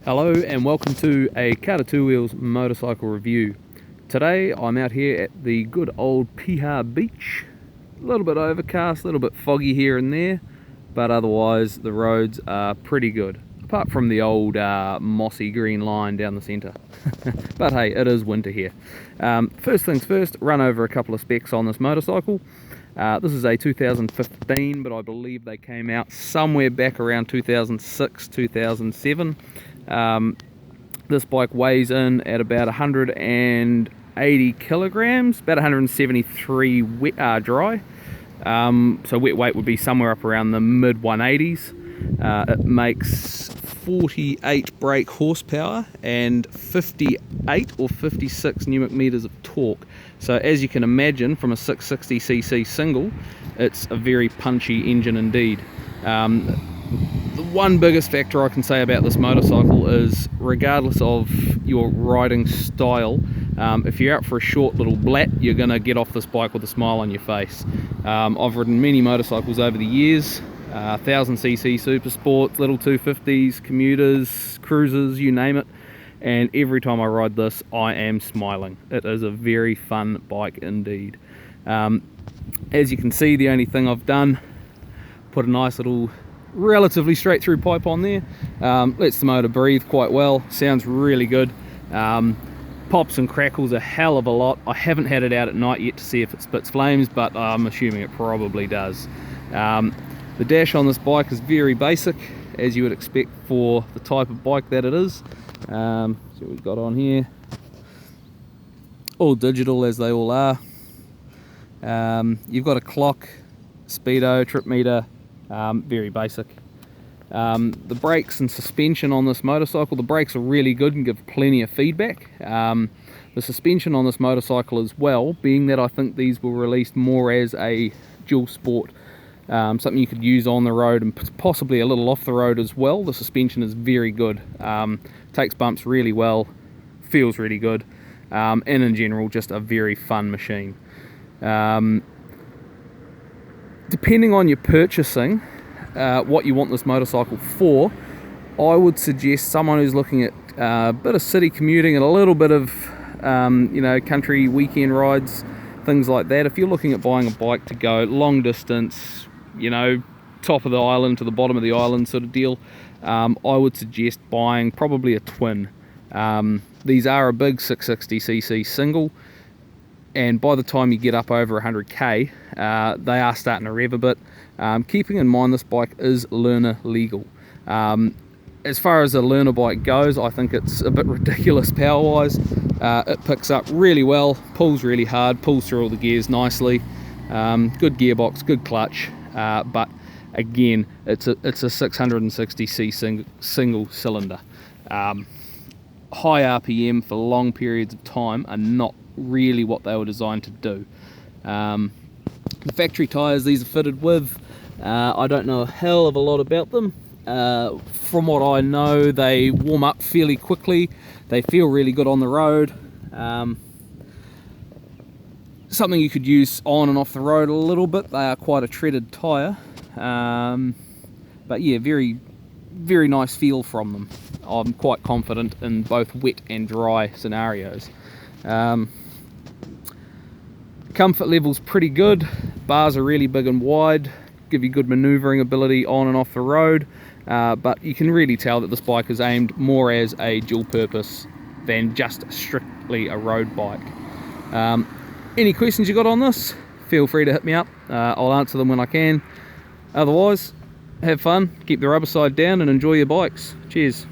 Hello and welcome to a Kata Two Wheels motorcycle review. Today I'm out here at the good old Piha Beach. A little bit overcast, a little bit foggy here and there, but otherwise the roads are pretty good. Apart from the old mossy green line down the centre. But hey, it is winter here. First things first, run over a couple of specs on this motorcycle. This is a 2015, but I believe they came out somewhere back around 2006, 2007. This bike weighs in at about 180 kilograms, about 173 wet, dry. So wet weight would be somewhere up around the mid 180s. It makes 48 brake horsepower and 58 or 56 Newton meters of torque. So as you can imagine, from a 660cc single, it's a very punchy engine indeed. The one biggest factor I can say about this motorcycle is, regardless of your riding style, if you're out for a short little blat, you're going to get off this bike with a smile on your face. I've ridden many motorcycles over the years, 1000cc super sports, little 250s, commuters, cruisers, you name it, and every time I ride this I am smiling. It is a very fun bike indeed. As you can see, the only thing I've done, put a nice little relatively straight through pipe on there. Lets the motor breathe quite well, sounds really good. Pops and crackles a hell of a lot. I haven't had it out at night yet to see if it spits flames, but I'm assuming it probably does. The dash on this bike is very basic, as you would expect for the type of bike that it is. So what we've got on here, all digital as they all are. You've got a clock, speedo, trip meter, very basic. The brakes and suspension on this motorcycle, the brakes are really good and give plenty of feedback. The suspension on this motorcycle as well, being that I think these were released more as a dual sport, something you could use on the road and possibly a little off the road as well. The suspension is very good, takes bumps really well, feels really good, and in general just a very fun machine. Depending on your purchasing, what you want this motorcycle for, I would suggest someone who's looking at a bit of city commuting and a little bit of country weekend rides, things like that. If you're looking at buying a bike to go long distance, top of the island to the bottom of the island sort of deal, I would suggest buying probably a twin. These are a big 660cc single, and by the time you get up over 100k, they are starting to rev a bit. Keeping in mind this bike is learner legal. As far as a learner bike goes, I think it's a bit ridiculous power wise. It picks up really well, pulls really hard, pulls through all the gears nicely. Good gearbox, good clutch, but again, it's a 660cc single cylinder. High RPM for long periods of time are not really what they were designed to do. The factory tyres these are fitted with, I don't know a hell of a lot about them. From what I know, they warm up fairly quickly, they feel really good on the road. Something you could use on and off the road a little bit. They are quite a treaded tyre, but yeah, very very nice feel from them. I'm quite confident in both wet and dry scenarios. Comfort level's pretty good, bars are really big and wide, give you good manoeuvring ability on and off the road, but you can really tell that this bike is aimed more as a dual purpose than just strictly a road bike. Any questions you got on this, feel free to hit me up, I'll answer them when I can. Otherwise, have fun, keep the rubber side down and enjoy your bikes. Cheers.